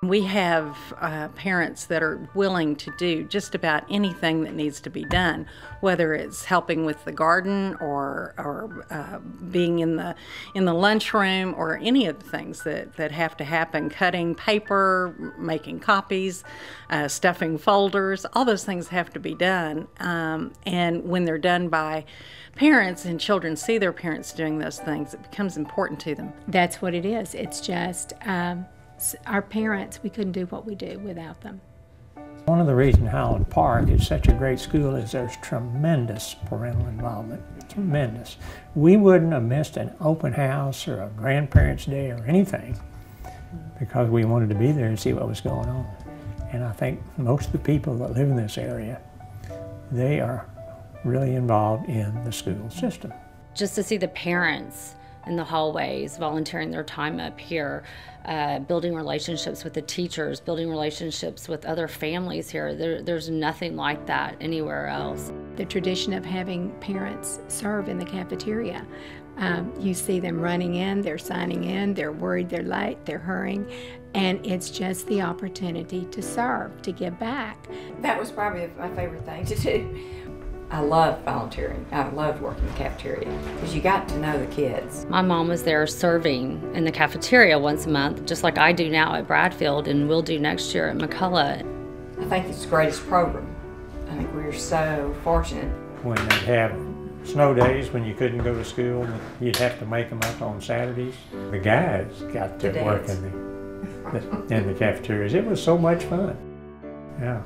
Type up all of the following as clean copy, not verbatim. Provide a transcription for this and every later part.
We have parents that are willing to do just about anything that needs to be done, whether it's helping with the garden or being in the lunchroom or any of the things that have to happen, cutting paper, making copies, stuffing folders. All those things have to be done, and when they're done by parents and children see their parents doing those things, it becomes important to them. That's what it is. It's just our parents, we couldn't do what we do without them. One of the reasons Highland Park is such a great school is there's tremendous parental involvement, tremendous. We wouldn't have missed an open house or a grandparents' day or anything because we wanted to be there and see what was going on. And I think most of the people that live in this area, they are really involved in the school system. Just to see the parents in the hallways volunteering their time up here, building relationships with the teachers, building relationships with other families here. There's nothing like that anywhere else. The tradition of having parents serve in the cafeteria. You see them running in, they're signing in, they're worried they're late, they're hurrying, and it's just the opportunity to serve, to give back. That was probably my favorite thing to do. I loved volunteering. I loved working in the cafeteria because you got to know the kids. My mom was there serving in the cafeteria once a month, just like I do now at Bradfield and will do next year at McCullough. I think it's the greatest program. I think we're so fortunate. When they have snow days when you couldn't go to school, you'd have to make them up on Saturdays. The guys got to work in the cafeterias. It was so much fun. Yeah,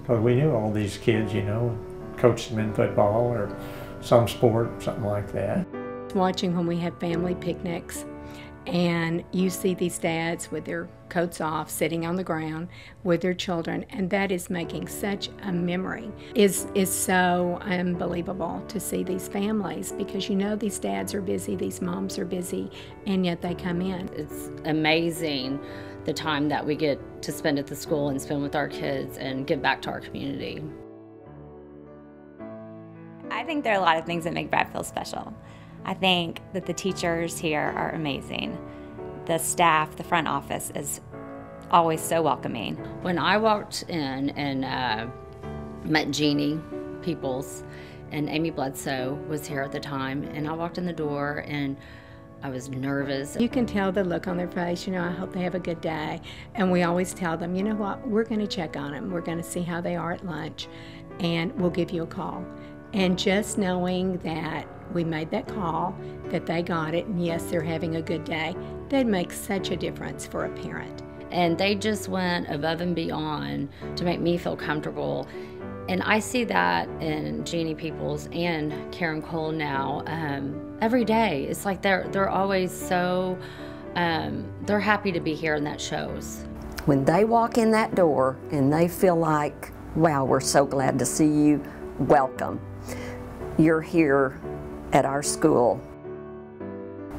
because we knew all these kids, you know, coached them in football or some sport, something like that. Watching when we have family picnics and you see these dads with their coats off sitting on the ground with their children, and that is making such a memory. Is so unbelievable to see these families because you know these dads are busy, these moms are busy, and yet they come in. It's amazing the time that we get to spend at the school and spend with our kids and give back to our community. I think there are a lot of things that make Bradfield special. I think that the teachers here are amazing. The staff, the front office is always so welcoming. When I walked in and met Jeannie Peoples, and Amy Bledsoe was here at the time, and I walked in the door and I was nervous. You can tell the look on their face, you know, I hope they have a good day. And we always tell them, you know what, we're going to check on them. We're going to see how they are at lunch, and we'll give you a call. And just knowing that we made that call, that they got it, and yes, they're having a good day, that makes such a difference for a parent. And they just went above and beyond to make me feel comfortable. And I see that in Jeannie Peoples and Karen Cole now every day. It's like they're always so, they're happy to be here, and that shows. When they walk in that door and they feel like, wow, we're so glad to see you, welcome. You're here at our school.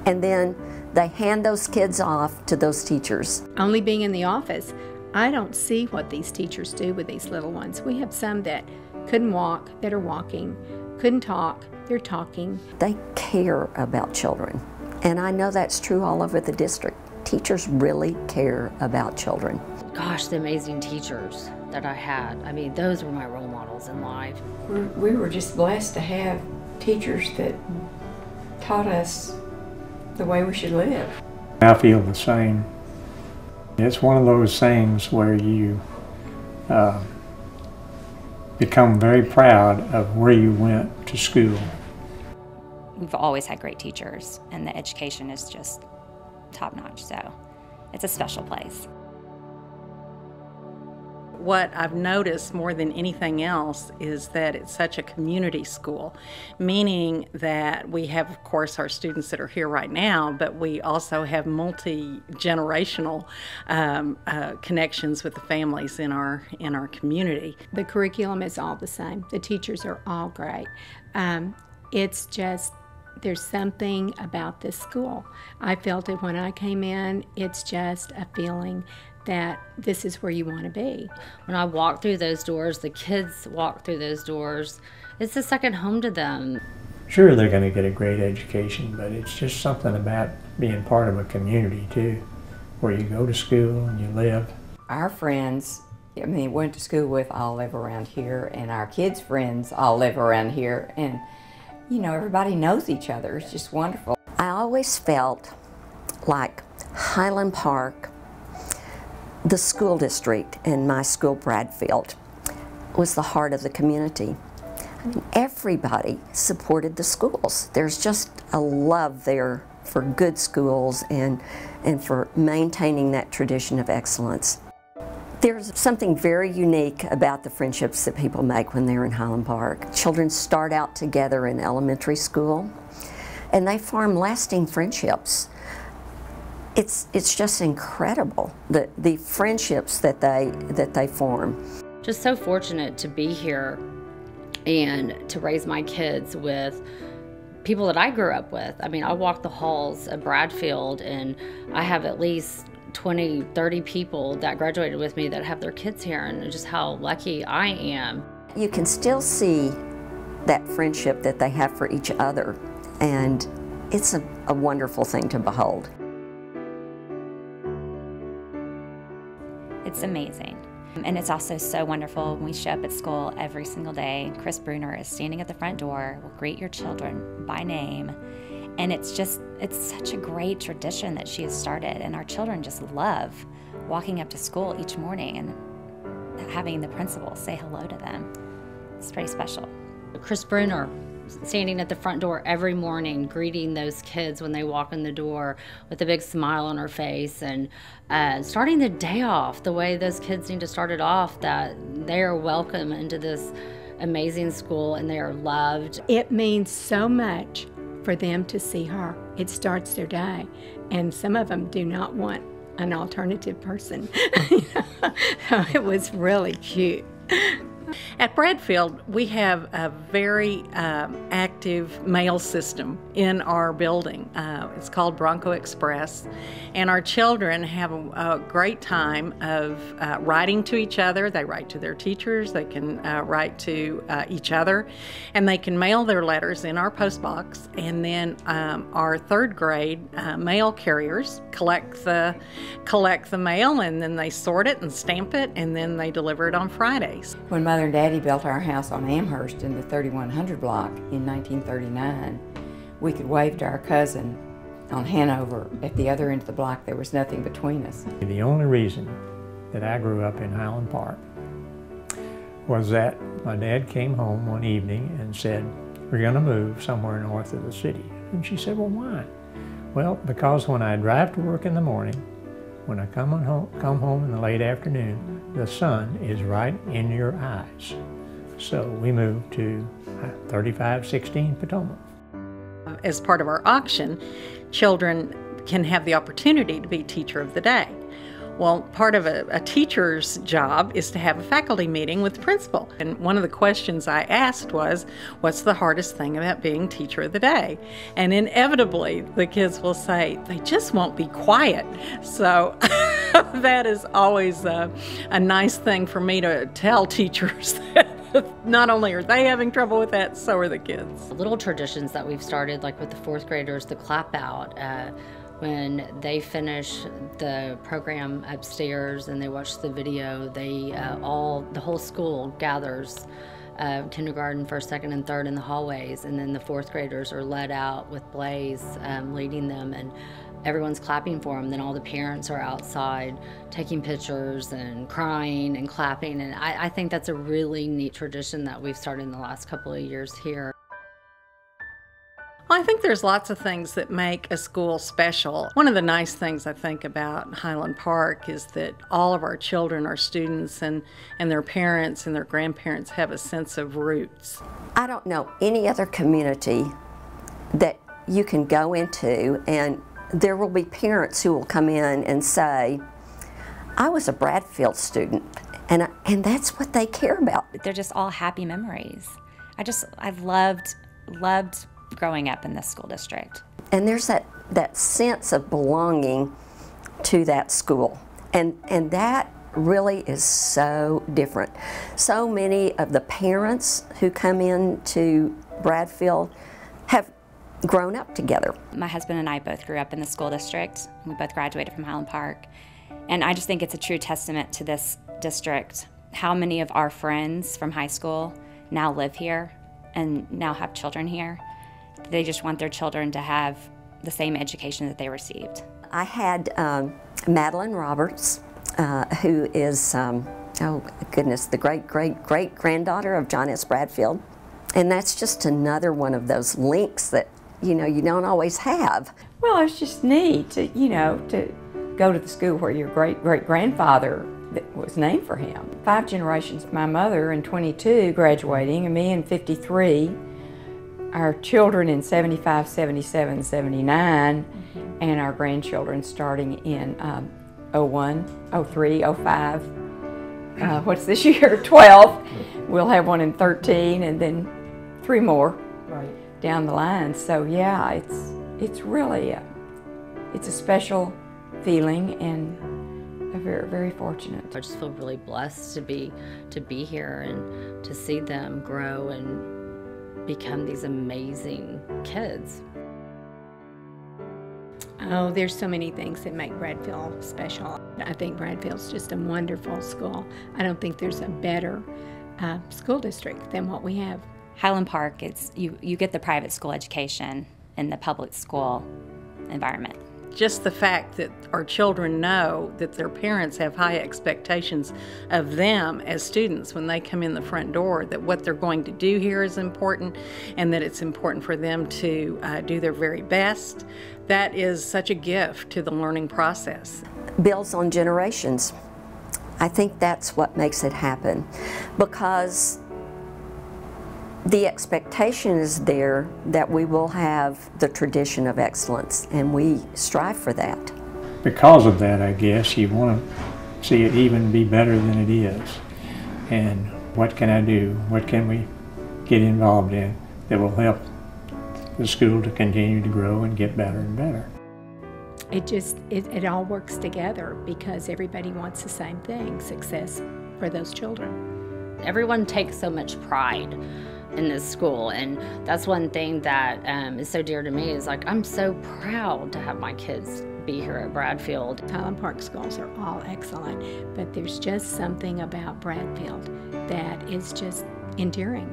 And then they hand those kids off to those teachers. Only being in the office, I don't see what these teachers do with these little ones. We have some that couldn't walk, that are walking, couldn't talk, they're talking. They care about children. And I know that's true all over the district. Teachers really care about children. Gosh, the amazing teachers that I had. I mean, those were my role models in life. We were just blessed to have teachers that taught us the way we should live. I feel the same. It's one of those things where you become very proud of where you went to school. We've always had great teachers, and the education is just top-notch, so it's a special place. What I've noticed more than anything else is that it's such a community school, meaning that we have, of course, our students that are here right now, but we also have multi-generational connections with the families in our community. The curriculum is all the same. The teachers are all great. It's just, there's something about this school. I felt it when I came in. It's just a feeling that this is where you want to be. When I walk through those doors, the kids walk through those doors, it's a second home to them. Sure, they're going to get a great education, but it's just something about being part of a community too, where you go to school and you live. our friends, I mean, went to school with all live around here, and our kids' friends all live around here, and you know, everybody knows each other. It's just wonderful. I always felt like Highland Park, the school district in my school, Bradfield, was the heart of the community. I mean, everybody supported the schools. There's just a love there for good schools and for maintaining that tradition of excellence. There's something very unique about the friendships that people make when they're in Highland Park. Children start out together in elementary school, and they form lasting friendships. It's just incredible, the friendships that they form. Just so fortunate to be here and to raise my kids with people that I grew up with. I mean, I walk the halls of Bradfield, and I have at least 20, 30 people that graduated with me that have their kids here, and just how lucky I am. You can still see that friendship that they have for each other, and it's a wonderful thing to behold. It's amazing. And it's also so wonderful when we show up at school every single day. Chris Bruner is standing at the front door, will greet your children by name. And it's such a great tradition that she has started, and our children just love walking up to school each morning and having the principal say hello to them. It's pretty special. Chris Bruner standing at the front door every morning, greeting those kids when they walk in the door with a big smile on her face, and starting the day off the way those kids need to start it off, that they are welcome into this amazing school and they are loved. It means so much for them to see her. It starts their day, and some of them do not want an alternative person. So it was really cute. At Bradfield, we have a very active mail system in our building. It's called Bronco Express, and our children have a great time of writing to each other. They write to their teachers, they can write to each other, and they can mail their letters in our post box. And then our third grade mail carriers collect the mail, and then they sort it and stamp it, and then they deliver it on Fridays. When Mother and Daddy built our house on Amherst in the 3100 block in 1939, we could wave to our cousin on Hanover at the other end of the block. There was nothing between us. The only reason that I grew up in Highland Park was that my dad came home one evening and said, "We're going to move somewhere north of the city." And she said, "Well, why?" "Well, because when I drive to work in the morning, when I come home in the late afternoon, the sun is right in your eyes." So we moved to 3516 Potomac. As part of our auction, children can have the opportunity to be Teacher of the Day. Well, part of a teacher's job is to have a faculty meeting with the principal. And one of the questions I asked was, what's the hardest thing about being Teacher of the Day? And inevitably, the kids will say, they just won't be quiet. So that is always a nice thing for me to tell teachers that not only are they having trouble with that, so are the kids. Little traditions that we've started, like with the fourth graders, the clap out. When they finish the program upstairs and they watch the video, the whole school gathers, kindergarten, first, second, and third in the hallways, and then the fourth graders are led out with Blaze leading them, and everyone's clapping for them. Then all the parents are outside taking pictures and crying and clapping, and I think that's a really neat tradition that we've started in the last couple of years here. Well, I think there's lots of things that make a school special. One of the nice things I think about Highland Park is that all of our children, our students, and their parents and their grandparents have a sense of roots. I don't know any other community that you can go into and there will be parents who will come in and say, "I was a Bradfield student," and that's what they care about. They're just all happy memories. I loved growing up in this school district. And there's that sense of belonging to that school. And that really is so different. So many of the parents who come into Bradfield have grown up together. My husband and I both grew up in the school district. We both graduated from Highland Park. And I just think it's a true testament to this district, how many of our friends from high school now live here and now have children here. They just want their children to have the same education that they received. I had Madeline Roberts, who is, oh goodness, the great-great-great-granddaughter of John S. Bradfield. And that's just another one of those links that, you know, you don't always have. Well, it's just neat to, you know, to go to the school where your great-great-grandfather was named for him. 5 generations of my mother in 22 graduating, and me in 53. Our children in 75, 77, 79, and our grandchildren starting in 01, 03, 05. What's this year? 12. We'll have one in 13, and then 3 more down the line. So yeah, it's really it's a special feeling, and very, very fortunate. I just feel really blessed to be here and to see them grow and become these amazing kids. Oh, there's so many things that make Bradfield special. I think Bradfield's just a wonderful school. I don't think there's a better school district than what we have. Highland Park, it's you get the private school education in the public school environment. Just the fact that our children know that their parents have high expectations of them as students when they come in the front door, that what they're going to do here is important, and that it's important for them to do their very best. That is such a gift to the learning process. Builds on generations. I think that's what makes it happen, because the expectation is there that we will have the tradition of excellence, and we strive for that. Because of that, I guess, you want to see it even be better than it is. And what can I do? What can we get involved in that will help the school to continue to grow and get better and better? It all works together because everybody wants the same thing, success for those children. Everyone takes so much pride in this school, and that's one thing that is so dear to me, is like, I'm so proud to have my kids be here at Bradfield. Highland Park schools are all excellent, but there's just something about Bradfield that is just endearing.